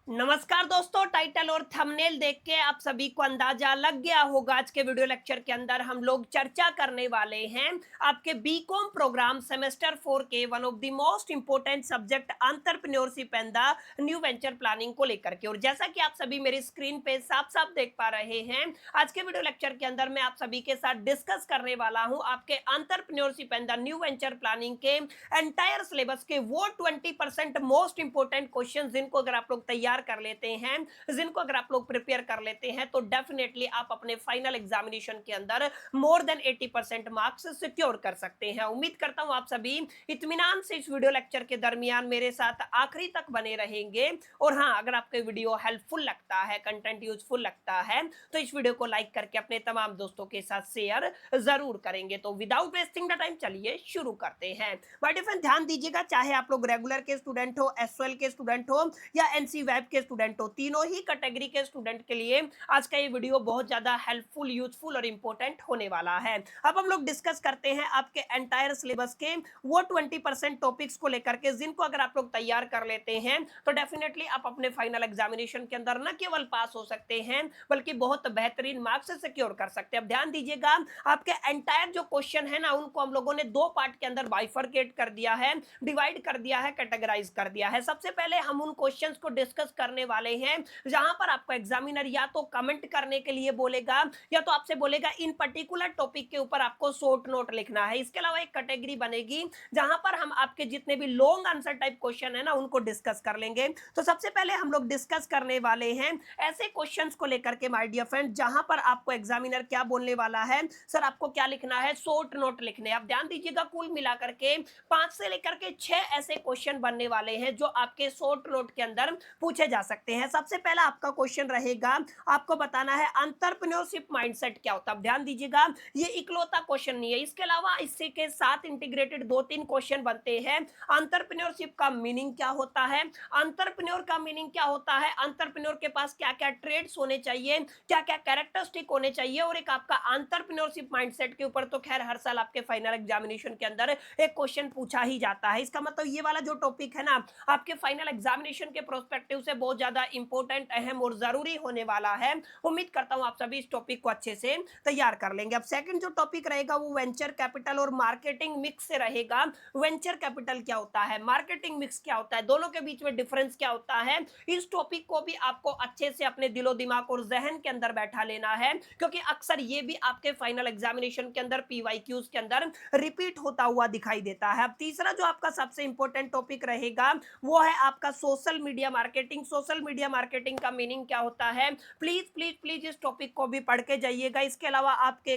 नमस्कार दोस्तों, टाइटल और थंबनेल देख के आप सभी को अंदाजा लग गया होगा। आज के वीडियो लेक्चर के अंदर हम लोग चर्चा करने वाले हैं आपके बीकॉम प्रोग्राम सेमेस्टर 4 के one of the most important subject entrepreneurship and the new venture planning को लेकर के। और जैसा कि आप सभी मेरी स्क्रीन पे साफ साफ देख पा रहे हैं, आज के वीडियो लेक्चर के अंदर मैं आप सभी के साथ डिस्कस करने वाला हूं आपके entrepreneurship and the new venture planning के एंटायर सिलेबस के वो 20% मोस्ट इंपोर्टेंट क्वेश्चन जिनको अगर आप लोग तैयार कर लेते हैं, जिनको अगर आप लोग प्रिपेयर कर लेते हैं, तो डेफिनेटली आप अपने फाइनल एग्जामिनेशन के अंदर मोर देन 80% मार्क्स सिक्योर कर सकते हैं। उम्मीद करता हूं आप सभी इत्मीनान से इस वीडियो लेक्चर के दरमियान मेरे साथ आखिरी तक बने रहेंगे। और हाँ, अगर आपको वीडियो हेल्पफुल लगता है, कंटेंट यूजफुल लगता है, तो इस वीडियो को लाइक करके अपने तमाम दोस्तों के साथ शेयर जरूर करेंगे। तो विदाउट वेस्टिंग द टाइम चलिए शुरू करते हैं। माय डियर फ्रेंड, ध्यान दीजिएगा, चाहे आप लोग रेगुलर के स्टूडेंट हो, एसएल के स्टूडेंट हो या एनसी वेब के स्टूडेंट हो, तीनों ही कैटेगरी के स्टूडेंट के लिए आज का ये वीडियो बहुत ज्यादा हेल्पफुल, यूजफुल और इंपॉर्टेंट होने वाला है। अब हम लोग डिस्कस करते हैं आपके एंटायर सिलेबस के वो 20% टॉपिक्स को लेकर के, जिनको अगर आप लोग तैयार कर लेते हैं तो डेफिनेटली आप अपने फाइनल एग्जामिनेशन के अंदर न केवल पास हो सकते हैं बल्कि बहुत बेहतरीन मार्क्स सिक्योर कर सकते हैं। अब ध्यान दीजिएगा, आपके एंटायर जो क्वेश्चन है ना, उनको हम लोगों ने दो पार्ट के अंदर बाइफरकेट कर दिया है, डिवाइड कर दिया है, कैटेगराइज कर दिया है। सबसे पहले हम उन क्वेश्चंस को डिस्कस करने वाले हैं जहां पर आपको एग्जामिनर या तो कमेंट करने के लिए बोलेगा या तो आपसे बोलेगा इन पर्टिकुलर टॉपिक के ऊपर आपको शॉर्ट नोट लिखना है। इसके अलावा एक कैटेगरी बनेगी जहां पर हम आपके जितने भी लॉन्ग आंसर टाइप क्वेश्चन है ना, उनको डिस्कस कर लेंगे। तो सबसे पहले हम लोग डिस्कस करने वाले हैं ऐसे क्वेश्चंस को लेकर के माय डियर फ्रेंड, जहां पर आपको एग्जामिनर क्या बोलने वाला है, सर आपको क्या लिखना है, शॉर्ट नोट लिखने। आप ध्यान दीजिएगा, कुल मिलाकर के 5 से लेकर के 6 ऐसे क्वेश्चन बनने वाले हैं जो आपके शॉर्ट नोट के अंदर पूछे जा सकते हैं। सबसे पहला आपका क्वेश्चन रहेगा, आपको बताना है एंटरप्रेन्योरशिप माइंडसेट क्या होता है। ध्यान दीजिएगा, ये इकलौता क्वेश्चन नहीं है, इसके अलावा इससे के साथ इंटीग्रेटेड 2-3 क्वेश्चन बनते हैं। एंटरप्रेन्योरशिप का मीनिंग क्या होता है, एंटरप्रेन्योर का मीनिंग क्या होता है, एंटरप्रेन्योर के पास क्या क्या ट्रेड्स होने चाहिए, क्या क्या कैरेक्टरिस्टिक होने चाहिए। और एक आपका एंटरप्रेन्योरशिप माइंडसेट के ऊपर तो खैर हर साल आपके फाइनल एग्जामिनेशन के अंदर एक क्वेश्चन पूछा ही जाता है। इसका मतलब ये वाला जो टॉपिक है ना, आपके फाइनल एग्जामिनेशन के प्रोस्पेक्टिव से बहुत ज्यादा इंपॉर्टेंट, अहम और जरूरी होने वाला है। उम्मीद करता हूं आप सभी इस टॉपिक को अच्छे से तैयार कर लेंगे। अब सेकंड जो टॉपिक रहेगा वो वेंचर कैपिटल और मार्केटिंग मिक्स से रहेगा। वेंचर कैपिटल क्या होता है, मार्केटिंग मिक्स क्या होता है, दोनों के बीच में डिफरेंस क्या होता है, इस टॉपिक को भी आपको अच्छे से अपने दिलो दिमाग और जहन के अंदर बैठा लेना है, क्योंकि अक्सर ये भी आपके फाइनल एग्जामिनेशन के अंदर पीवाईक्यूज के अंदर रिपीट होता हुआ दिखाई देता है। अब तीसरा जो आपका सबसे इंपॉर्टेंट टॉपिक रहेगा वो है आपका social media marketing. Social media marketing का मीनिंग क्या होता है, प्लीज प्लीज प्लीज इस टॉपिक को भी पढ़ के जाइएगा। इसके अलावा आपके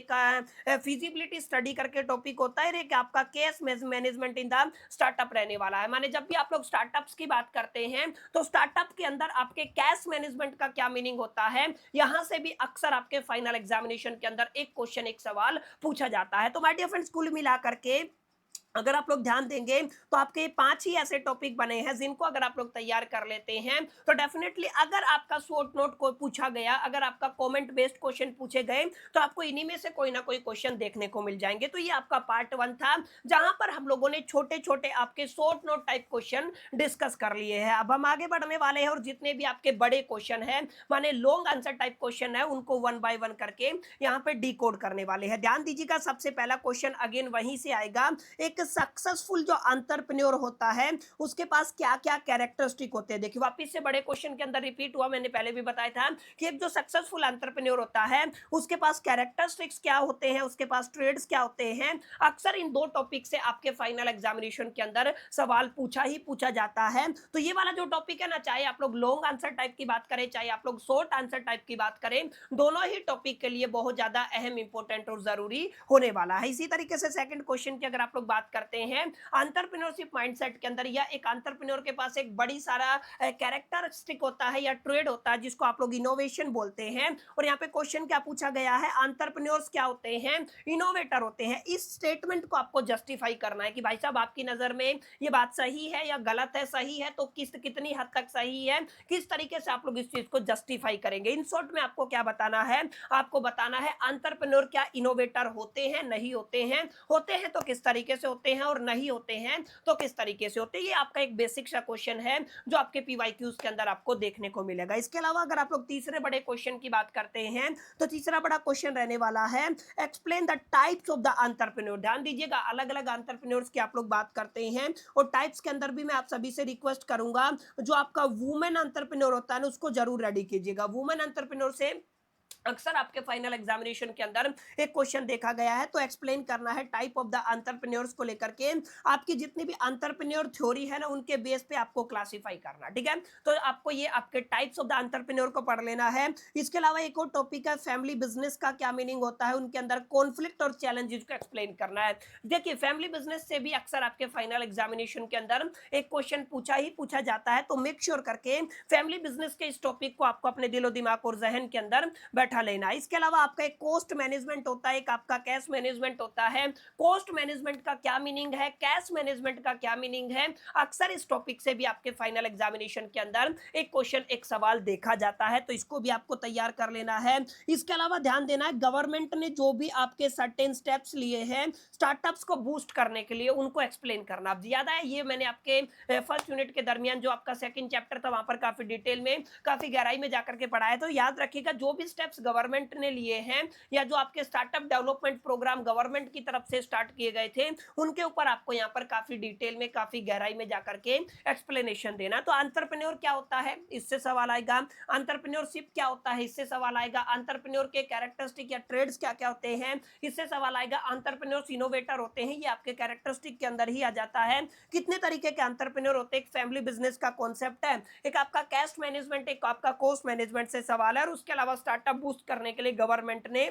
फिजिबिलिटी स्टडी करके टॉपिक होता है, कि आपका case management in the startup रहने वाला है। माने जब भी आप लोग स्टार्टअप्स की बात करते हैं तो स्टार्टअप के अंदर आपके कैश मैनेजमेंट का क्या मीनिंग होता है, यहां से भी अक्सर आपके फाइनल एग्जामिनेशन के अंदर एक क्वेश्चन, एक सवाल पूछा जाता है। तो माय डियर फ्रेंड्स, कुल मिलाकर के अगर आप लोग ध्यान देंगे तो आपके 5 ही ऐसे टॉपिक बने हैं जिनको अगर आप लोग तैयार कर लेते हैं तो डेफिनेटली अगर आपका शॉर्ट नोट को पूछा गया, अगर आपका कमेंट बेस्ड क्वेश्चन पूछे गए, तो आपको इन्हीं में से कोई ना कोई क्वेश्चन देखने को मिल जाएंगे। तो ये आपका पार्ट 1 था, जहां पर हम लोगों ने छोटे छोटे आपके short note type question discuss कर लिए हैं। अब हम आगे बढ़ने वाले हैं और जितने भी आपके बड़े क्वेश्चन है, माने लॉन्ग आंसर टाइप क्वेश्चन है, उनको 1 बाय 1 करके यहाँ पे डिकोड करने वाले हैं। ध्यान दीजिएगा, सबसे पहला क्वेश्चन अगेन वहीं से आएगा, एक सक्सेसफुल जो एंटरप्रेन्योर होता है उसके पास क्या क्या कैरेक्टरिस्टिक होते हैं। देखिए वापस से बड़े क्वेश्चन के अंदर रिपीट हुआ, मैंने पहले भी बताया था कि एक जो सक्सेसफुल एंटरप्रेन्योर होता है उसके पास कैरेक्टरिस्टिक्स क्या होते हैं, उसके पास ट्रेड्स क्या होते हैं। अक्सर इन दो टॉपिक से आपके फाइनल एग्जामिनेशन के अंदर सवाल पूछा ही पूछा जाता है। तो ये वाला जो टॉपिक है ना, चाहे आप लोग लॉन्ग आंसर टाइप की बात करें, चाहे आप लोग शॉर्ट आंसर टाइप की बात करें, दोनों ही टॉपिक के लिए बहुत ज्यादा अहम, इंपॉर्टेंट और जरूरी होने वाला है। इसी तरीके से सेकंड क्वेश्चन की अगर आप लोग बात करते हैं एंटरप्रेन्योरशिप माइंडसेट के अंदर, या एक एंटरप्रेन्योर के पास एक बड़ी सारा कैरेक्टरिस्टिक होता है या ट्रेड होता है जिसको आप लोग इनोवेशन बोलते हैं। और यहाँ पे क्वेश्चन क्या पूछा गया है, एंटरप्रेन्योर्स क्या होते हैं, इनोवेटर होते हैं। इस स्टेटमेंट को आपको जस्टिफाई करना है कि भाई साहब आपकी नजर में ये बात सही है या गलत है, सही है तो कितनी हद तक सही है, किस तरीके से आप लोग इस चीज को जस्टिफाई करेंगे। इन शॉर्ट में आपको क्या बताना है, आपको बताना है एंटरप्रेन्योर क्या इनोवेटर होते हैं, नहीं होते हैं, होते हैं तो किस तरीके से होते होते हैं और नहीं होते हैं तो किस तरीके से होते हैं। ये आपका एक बेसिक सा क्वेश्चन है जो आपके पीवाईक्यूज के अंदर आपको देखने को मिलेगा। इसके अलावा अगर आप लोग तीसरे बड़े क्वेश्चन की बात करते हैं तो तीसरा बड़ा क्वेश्चन रहने वाला है explain the types of the entrepreneur. ध्यान दीजिएगा, अलग अलग एंटरप्रेन्योर्स की आप लोग बात करते हैं और टाइप्स के अंदर भी मैं आप सभी से रिक्वेस्ट करूंगा जो आपका वुमेन एंटरप्रेन्योर होता है ना उसको जरूर रेडी कीजिएगा। वुमेन एंटरप्रेन्योर से अक्सर आपके फाइनल एग्जामिनेशन के अंदर एक क्वेश्चन देखा गया है, तो एक्सप्लेन करना है टाइप ऑफ द एंटरप्रेन्योर्स को लेकर के। आपकी जितनी भी एंटरप्रेन्योर थ्योरी है ना उनके बेस पे आपको क्लासिफाई करना, ठीक है। तो आपको ये आपके टाइप्स ऑफ द एंटरप्रेन्योर को पढ़ लेना है। इसके अलावा एक और टॉपिक है फैमिली बिजनेस का क्या मीनिंग होता है, उनके अंदर कॉन्फ्लिक्ट और चैलेंजेस को एक्सप्लेन करना है। देखिए फैमिली बिजनेस से भी अक्सर आपके फाइनल एग्जामिनेशन के अंदर एक क्वेश्चन पूछा जाता है, तो मेक श्योर करके फैमिली बिजनेस के इस टॉपिक को आपको अपने दिलो दिमाग और जहन के अंदर बैठा लेना। इसके अलावा आपका एक कॉस्ट मैनेजमेंट होता है, एक आपका कैश मैनेजमेंट होता है। कॉस्ट मैनेजमेंट का क्या मीनिंग है, कैश मैनेजमेंट का क्या मीनिंग है, अक्सर इस टॉपिक से भी आपके फाइनल एग्जामिनेशन के अंदर एक क्वेश्चन एक सवाल देखा जाता है, तो इसको भी आपको तैयार कर लेना है। इसके अलावा ध्यान देना है गवर्नमेंट ने जो भी आपके सर्टेन स्टेप्स लिए हैं स्टार्टअप्स को बूस्ट करने के लिए उनको एक्सप्लेन करना। अब याद है ये मैंने आपके फर्स्ट यूनिट के दरमियान जो आपका सेकंड चैप्टर था वहां पर काफी डिटेल में काफी गहराई में जाकर के पढ़ाया, तो याद रखिएगा जो भी स्टेप्स गवर्नमेंट ने लिए हैं या जो आपके स्टार्टअप डेवलपमेंट प्रोग्राम गवर्नमेंट की तरफ से स्टार्ट किए गए थे उनके ऊपर आपको यहाँ पर काफी डिटेल में काफी गहराई में जाकर के एक्सप्लेनेशन देना। तो एंटरप्रेन्योर क्या होता है इससे सवाल आएगा, एंटरप्रेन्योरशिप क्या होता है इससे सवाल आएगा, एंटरप्रेन्योर के कैरेक्टरिस्टिक या ट्रेड्स क्या क्या होते हैं इससे सवाल आएगा, एंटरप्रेन्योर्स इनोवेटर होते हैं ये आपके कैरेक्टरिस्टिक के अंदर ही आ जाता है। कितने तरीके के एंटरप्रेन्योर होते हैं, एक फैमिली बिजनेस का कॉन्सेप्ट है, एक आपका कैश मैनेजमेंट, एक आपका कॉस्ट मैनेजमेंट से सवाल है, और उसके अलावा स्टार्टअप बूस्ट करने के लिए गवर्नमेंट ने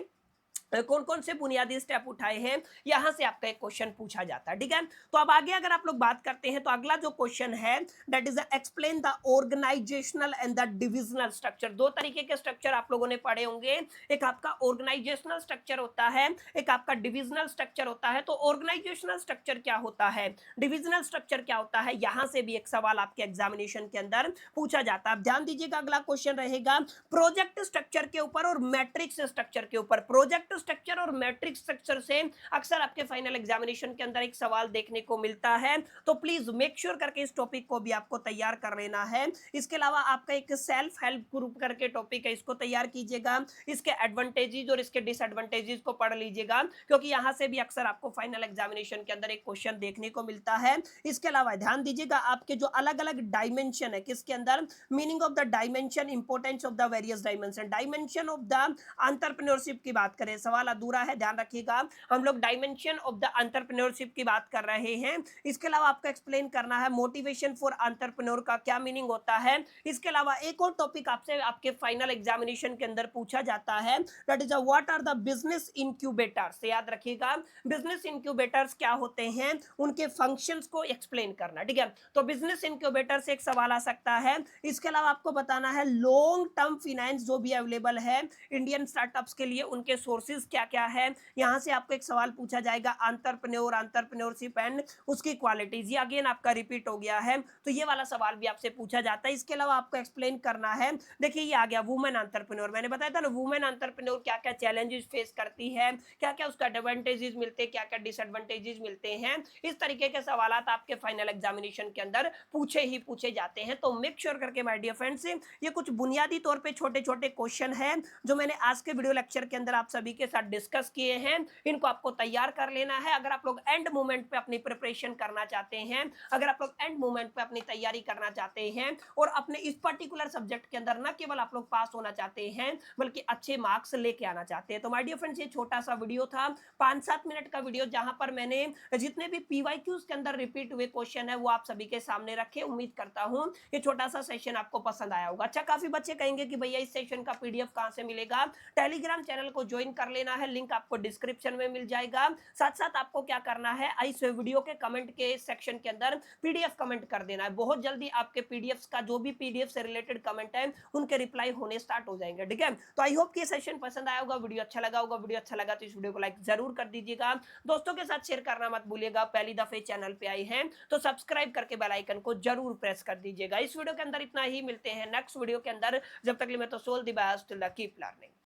कौन कौन से बुनियादी स्टेप उठाए हैं यहां से आपका एक क्वेश्चन पूछा जाता है, ठीक है। तो अब आगे अगर आप लोग बात करते हैं तो अगला जो क्वेश्चन है that is explain the organisational and the divisional structure. दो तरीके के स्ट्रक्चर आप लोगों ने पढ़े होंगे, एक आपका ऑर्गेनाइजेशनल स्ट्रक्चर होता है, एक आपका डिविजनल स्ट्रक्चर होता है। तो ऑर्गेनाइजेशनल स्ट्रक्चर क्या होता है, डिविजनल स्ट्रक्चर क्या होता है, यहां से भी एक सवाल आपके एग्जामिनेशन के अंदर पूछा जाता है। ध्यान दीजिएगा अगला क्वेश्चन रहेगा प्रोजेक्ट स्ट्रक्चर के ऊपर और मैट्रिक्स स्ट्रक्चर के ऊपर। प्रोजेक्ट स्ट्रक्चर और मैट्रिक्स स्ट्रक्चर से अक्सर आपके फाइनल एग्जामिनेशन के अंदर एक सवाल देखने को मिलता है, तो प्लीज मेक श्योर करके इस टॉपिक को भी आपको तैयार कर लेना है। इसके अलावा आपका एक सेल्फ हेल्प ग्रुप करके टॉपिक है, इसको तैयार कीजिएगा, इसके एडवांटेजेस और इसके डिसएडवांटेजेस को पढ़ लीजिएगा क्योंकि यहां से भी अक्सर आपको फाइनल एग्जामिनेशन के अंदर एक क्वेश्चन देखने को मिलता है। इसके अलावा ध्यान दीजिएगा आपके जो अलग अलग डायमेंशन है किसके अंदर, meaning of the dimension, importance of the various dimension, dimension of the entrepreneurship की बात करें सवाल अधूरा है, ध्यान रखिएगा हम लोग डायमेंशन ऑफ द एंटरप्रेन्योरशिप की बात कर रहे हैं। इसके अलावा आपको एक्सप्लेन करना है मोटिवेशन फॉर एंटरप्रेन्योर का क्या मीनिंग होता है। इसके अलावा एक और टॉपिक आपसे आपके फाइनल एग्जामिनेशन के अंदर पूछा जाता है that is what are the business incubators. याद रखिएगा बिजनेस इंक्यूबेटर्स क्या होते हैं, उनके फंक्शंस को एक्सप्लेन करना, ठीक है। तो बिजनेस इंक्यूबेटर से एक सवाल आ सकता है। इसके अलावा आपको बताना है लॉन्ग टर्म फाइनेंस जो भी अवेलेबल है इंडियन स्टार्टअप्स के लिए उनके सोर्सेज क्या क्या है, यहां से आपको एक सवाल पूछा जाएगा एंटरप्रेन्योर, एंटरप्रेन्योरशिप एंड उसकी क्वालिटीज, ये अगेन आपका रिपीट हो गया है, तो ये वाला सवाल भी आपसे पूछा जाता है। इसके अलावा आपको एक्सप्लेन करना है, देखिए ये आ गया वुमेन एंटरप्रेन्योर, मैंने बताया था ना वुमेन एंटरप्रेन्योर क्या क्या चैलेंजेस फेस करती है, क्या क्या उसका एडवांटेजेस मिलते हैं, क्या क्या डिसएडवांटेजेस मिलते हैं, इस तरीके के सवाल आपके फाइनल एग्जामिनेशन के अंदर पूछे जाते हैं। तो मेक श्योर करके माय डियर फ्रेंड्स ये कुछ बुनियादी तौर पे छोटे छोटे क्वेश्चन है जो मैंने आज के वीडियो लेक्चर के अंदर आप सभी के साथ डिस्कस किए हैं, इनको आपको तैयार कर लेना है। अगर आप लोग एंड मोमेंट पे अपनी प्रिपरेशन करना चाहते हैं, अगर आप लोग एंड मोमेंट पे अपनी तैयारी करना चाहते हैं और अपने इस पर्टिकुलर सब्जेक्ट के अंदर न केवल आप लोग पास होना चाहते हैं बल्कि अच्छे मार्क्स लेके आना चाहते हैं, तो माय डियर फ्रेंड्स ये छोटा सा वीडियो था 5-7 मिनट का वीडियो जहां पर मैंने जितने भी पीवाईक्यूज के अंदर रिपीट हुए क्वेश्चन है वो आप सभी के सामने रखे। उम्मीद करता हूं ये छोटा सा सेशन आपको पसंद आया होगा। अच्छा काफी बच्चे कहेंगे कि भैया इस सेशन का पीडीएफ कहां से मिलेगा, टेलीग्राम चैनल को ज्वाइन कर लेना है, लिंक आपको डिस्क्रिप्शन में मिल जाएगा। साथ साथ आपको क्या करना है इस वीडियो के कमेंट के सेक्शन के अंदर पीडीएफ कमेंट कर देना है, बहुत जल्दी आपके पीडीएफ का जो भी पीडीएफ से रिलेटेड कमेंट है उनके रिप्लाई होने स्टार्ट हो जाएंगे, ठीक है। तो आई होप कि ये सेशन पसंद आया होगा, वीडियो अच्छा लगा होगा, वीडियो अच्छा लगा तो इस वीडियो को लाइक जरूर कर दीजिएगा, दोस्तों के साथ शेयर करना मत भूलिएगा, पहली दफे चैनल पे आए हैं तो सब्सक्राइब करके बेल आइकन को जरूर प्रेस कर दीजिएगा। इस वीडियो के अंदर इतना ही, मिलते हैं नेक्स्ट वीडियो के अंदर, जब तक के लिए मैं तो सोल दी बेस्ट, कीप लर्निंग।